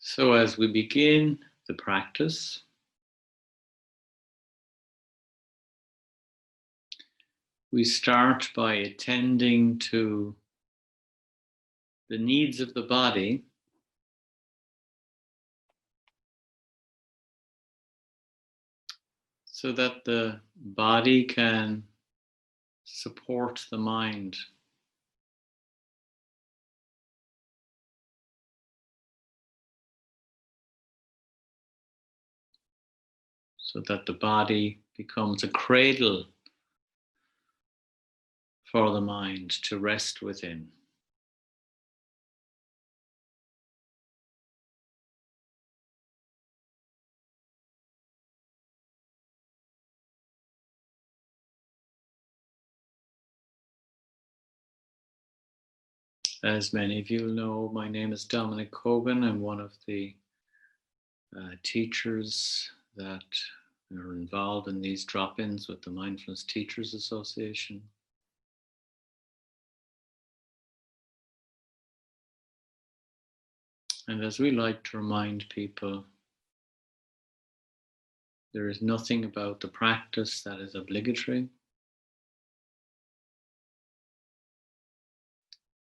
So as we begin the practice, we start by attending to the needs of the body so that the body can support the mind. So that the body becomes a cradle for the mind to rest within. As many of you know, my name is Dominic. I'm one of the teachers that are involved in these drop-ins with the Mindfulness Teachers Association. And as we like to remind people, there is nothing about the practice that is obligatory.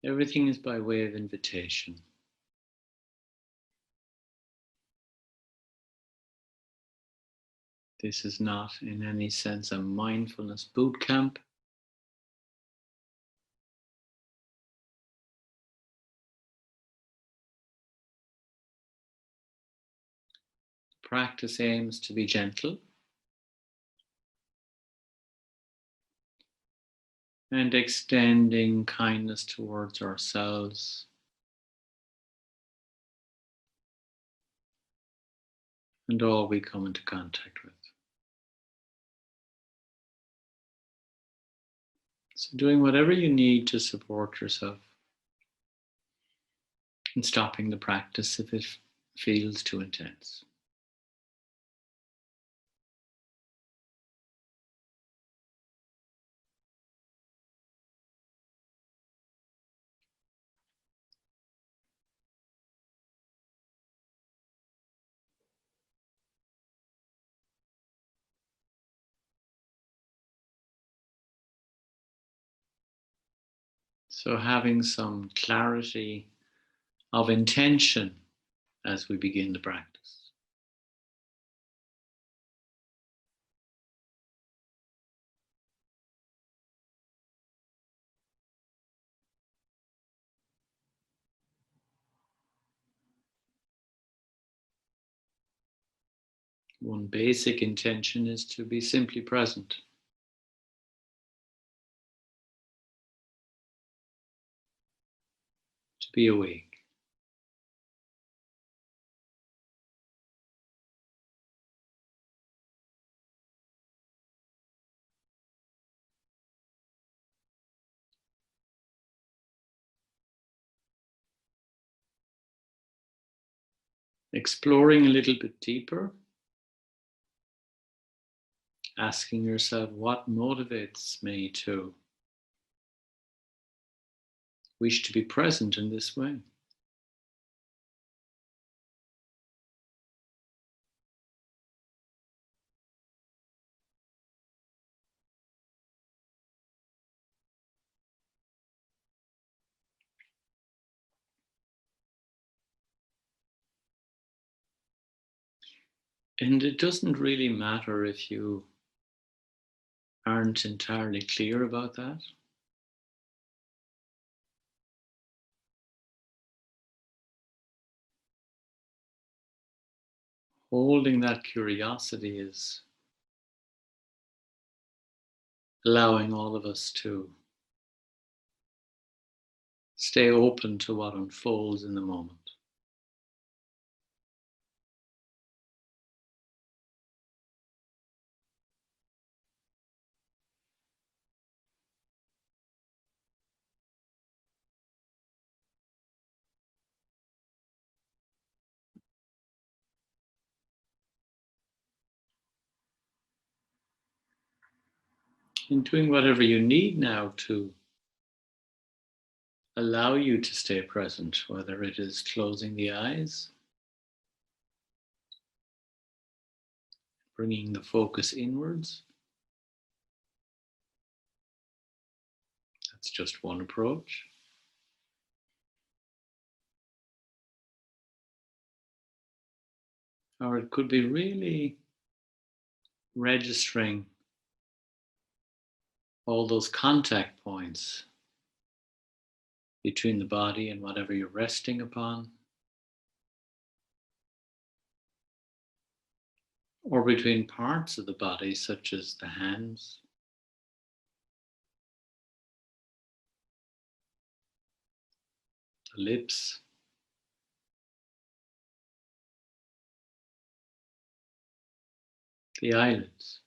Everything is by way of invitation. This is not in any sense a mindfulness boot camp. Practice aims to be gentle and extending kindness towards ourselves and all we come into contact with. So doing whatever you need to support yourself and stopping the practice if it feels too intense. So having some clarity of intention as we begin the practice. One basic intention is to be simply present. To be awake. Exploring a little bit deeper, asking yourself what motivates me to wish to be present in this way. And it doesn't really matter if you aren't entirely clear about that. Holding that curiosity is allowing all of us to stay open to what unfolds in the moment. And doing whatever you need now to allow you to stay present, whether it is closing the eyes bringing the focus inwards. That's just one approach. Or it could be really registering all those contact points between the body and whatever you're resting upon, or between parts of the body, such as the hands, the lips, the eyelids.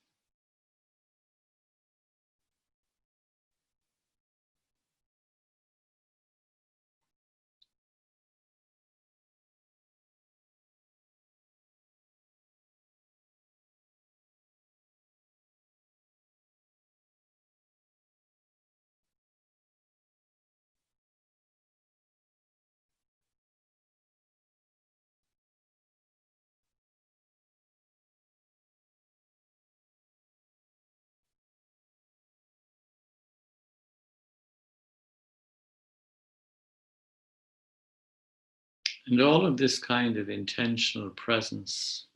And all of this kind of intentional presence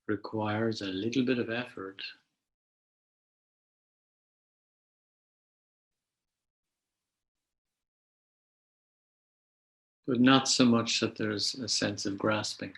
requires a little bit of effort, but not so much that there's a sense of grasping.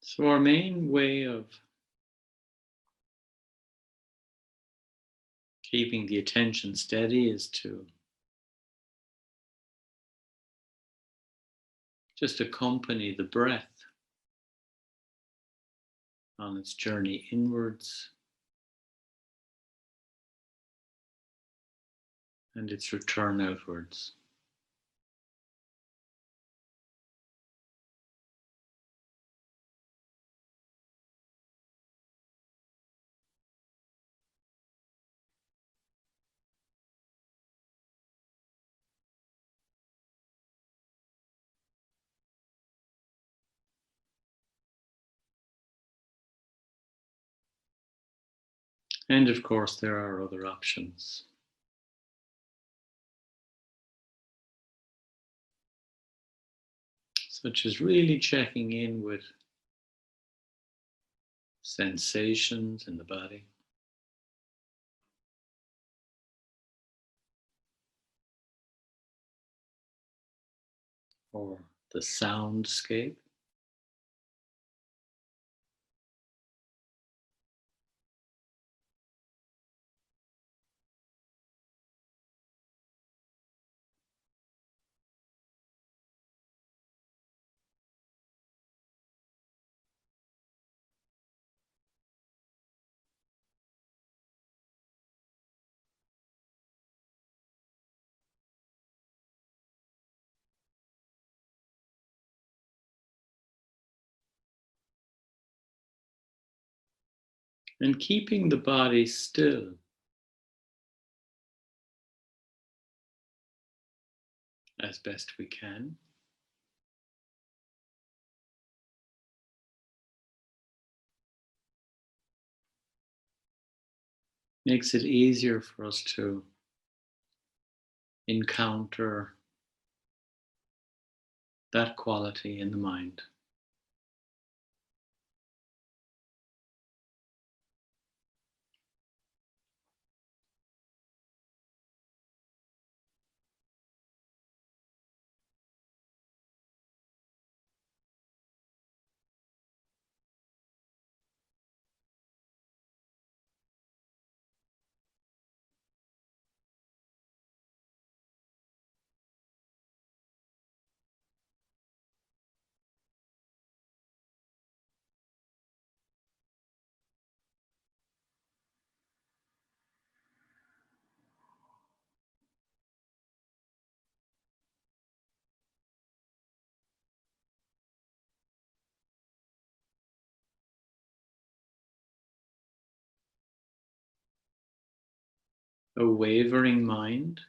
So our main way of keeping the attention steady is to just accompany the breath on its journey inwards and its return outwards. And of course, there are other options, such as really checking in with sensations in the body, or the soundscape. And keeping the body still as best we can makes it easier for us to encounter that quality in the mind. a wavering mind,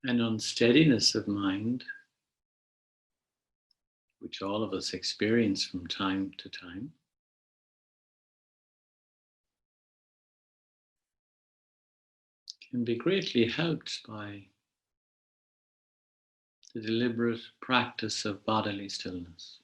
an unsteadiness of mind, which all of us experience from time to time, can be greatly helped by the deliberate practice of bodily stillness.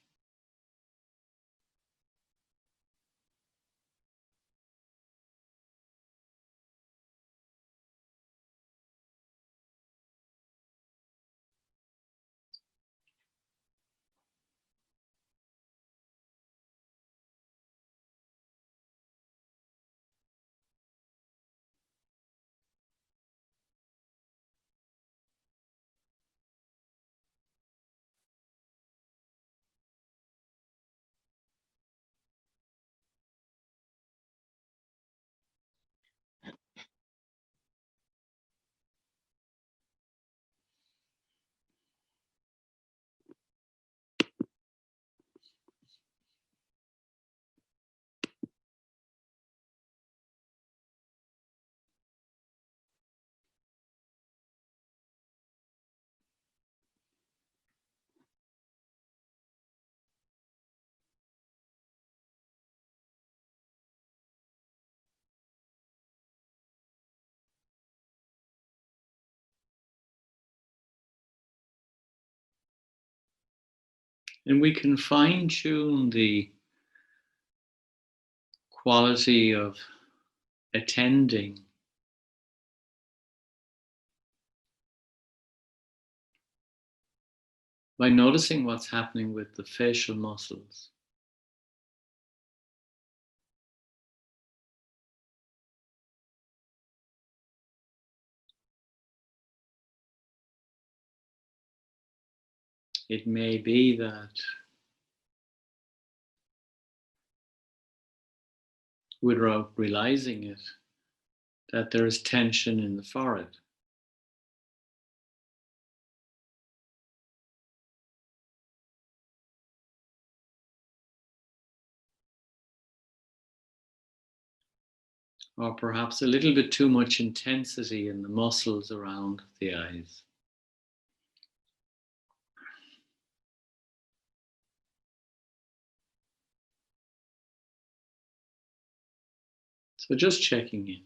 And we can fine tune the quality of attending by noticing what's happening with the facial muscles. It may be that without realizing it, that there is tension in the forehead. Or perhaps a little bit too much intensity in the muscles around the eyes. So just checking in.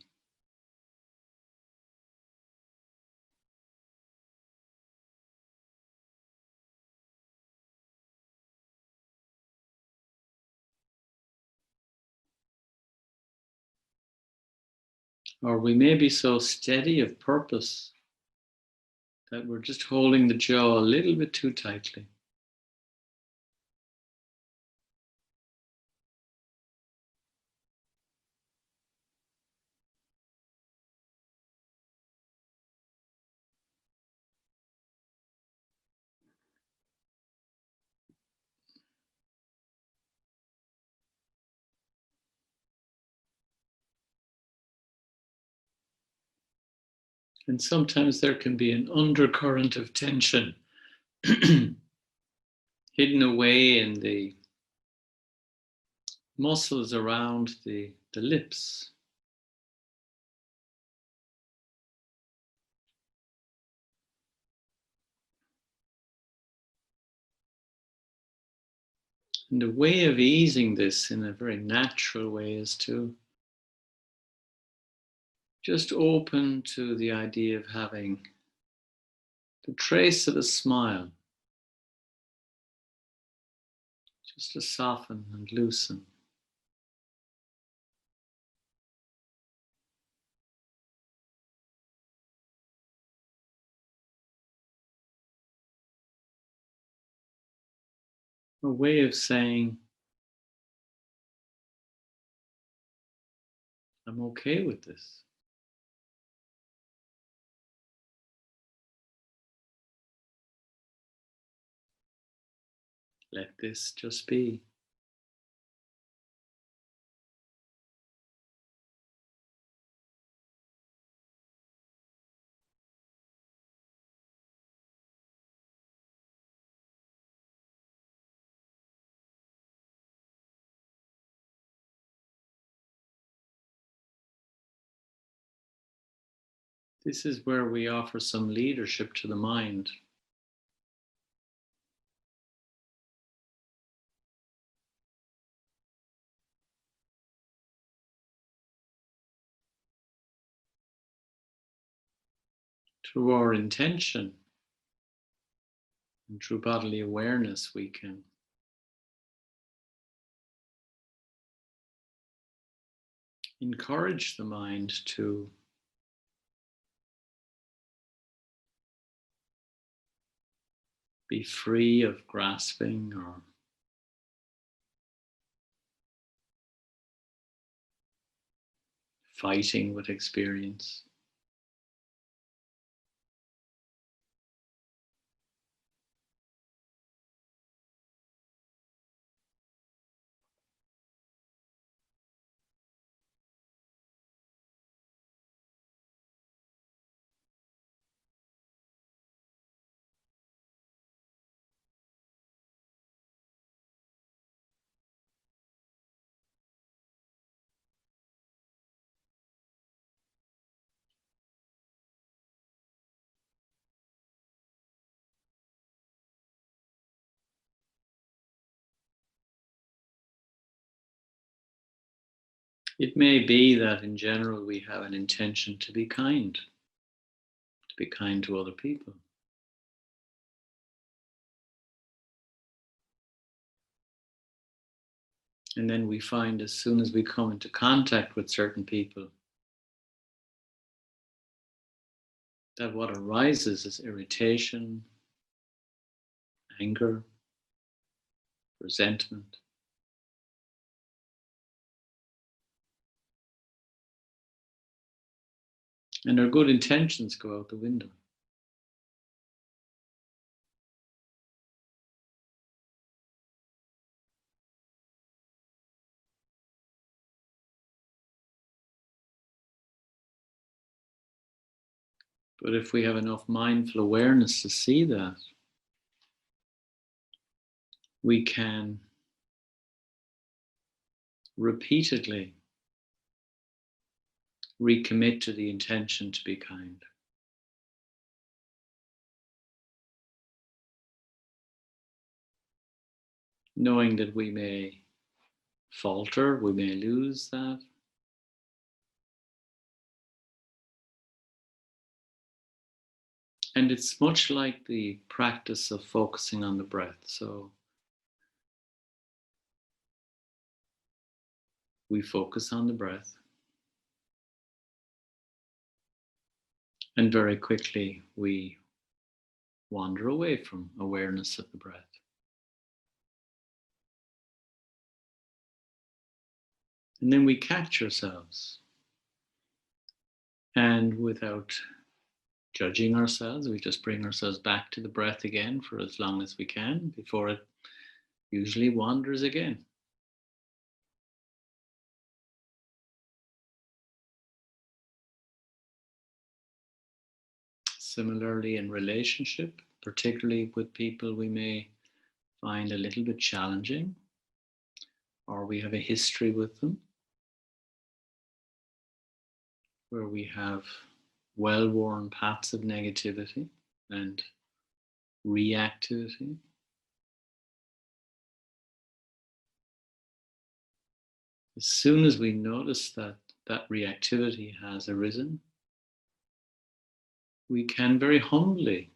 Or we may be so steady of purpose that we're just holding the jaw a little bit too tightly. And sometimes there can be an undercurrent of tension hidden away in the muscles around the lips. And the way of easing this in a very natural way is to just open to the idea of having the trace of a smile, just to soften and loosen. A way of saying, I'm okay with this. Let this just be. This is where we offer some leadership to the mind. Through our intention and through bodily awareness, we can encourage the mind to be free of grasping or fighting with experience. It may be that in general we have an intention to be kind to other people. And then we find as soon as we come into contact with certain people, that what arises is irritation, anger, resentment. And our good intentions go out the window. But if we have enough mindful awareness to see that, we can repeatedly recommit to the intention to be kind. Knowing that we may falter, we may lose that. And it's much like the practice of focusing on the breath. So we focus on the breath, and very quickly we wander away from awareness of the breath. And then we catch ourselves. And without judging ourselves, we just bring ourselves back to the breath again for as long as we can before it usually wanders again. Similarly, in relationship, particularly with people we may find a little bit challenging, or we have a history with them where we have well-worn paths of negativity and reactivity. As soon as we notice that that reactivity has arisen, we can very humbly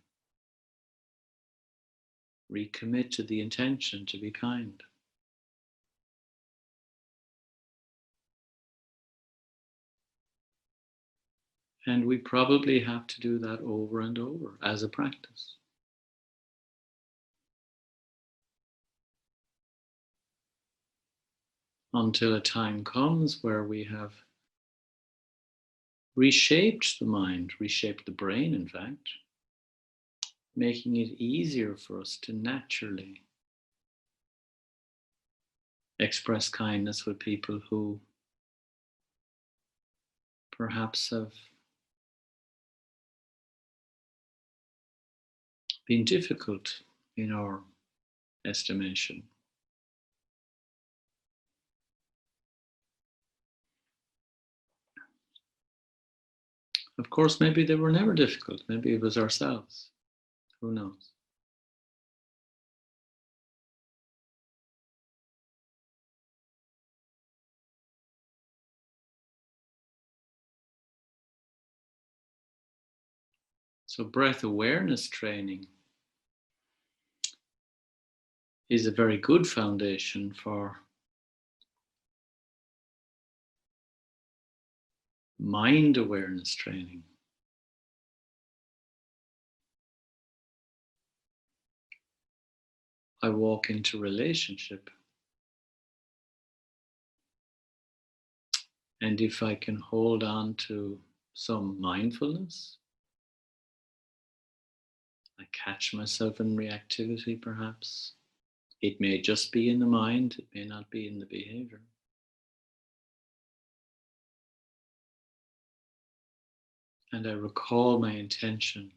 recommit to the intention to be kind. And we probably have to do that over and over as a practice. Until a time comes where we have reshaped the mind, reshaped the brain, in fact, making it easier for us to naturally express kindness with people who perhaps have been difficult in our estimation. Of course, maybe they were never difficult. Maybe it was ourselves. Who knows? So, breath awareness training is a very good foundation for mind awareness training. I walk into relationship, and if I can hold on to some mindfulness, I catch myself in reactivity perhaps. It may just be in the mind, it may not be in the behavior. And I recall my intention,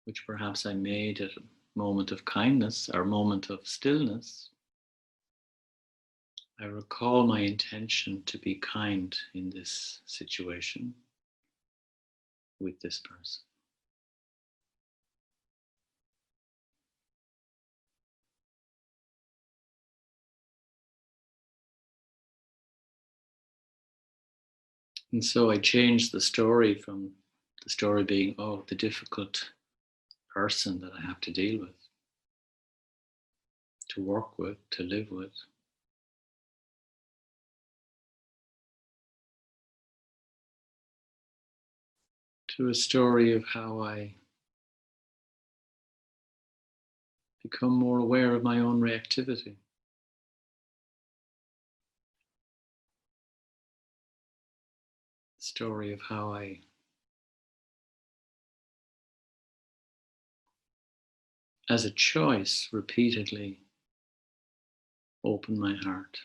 which perhaps I made at a moment of kindness or moment of stillness. I recall my intention to be kind in this situation with this person. And so I changed the story from the story being, oh, the difficult person that I have to deal with, to work with, to live with, to a story of how I become more aware of my own reactivity. Story of how I as a choice repeatedly open my heart.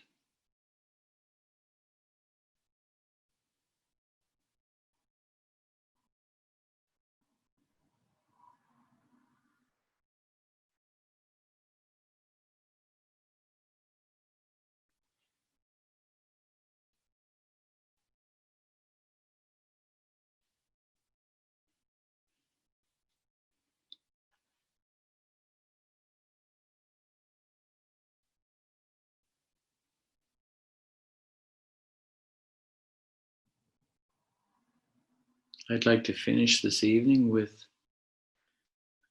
I'd like to finish this evening with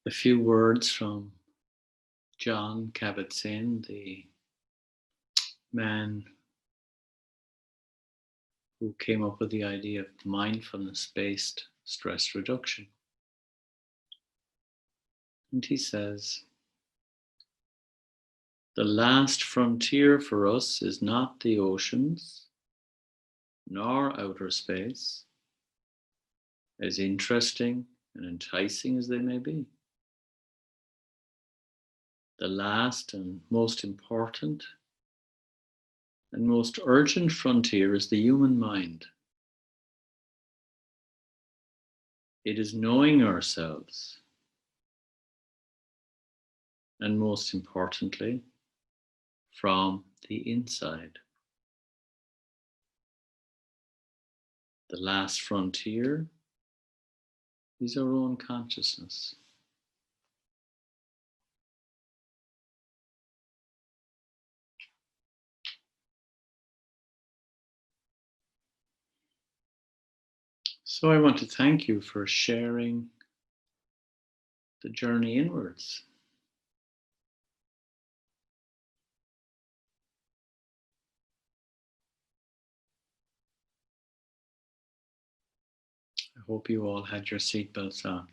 a few words from John Kabat-Zinn, the man who came up with the idea of mindfulness-based stress reduction. And he says, the last frontier for us is not the oceans, nor outer space, as interesting and enticing as they may be. The last and most important and most urgent frontier is the human mind. It is knowing ourselves, and most importantly, from the inside. The last frontier is our own consciousness. So I want to thank you for sharing the journey inwards. I hope you all had your seatbelts on.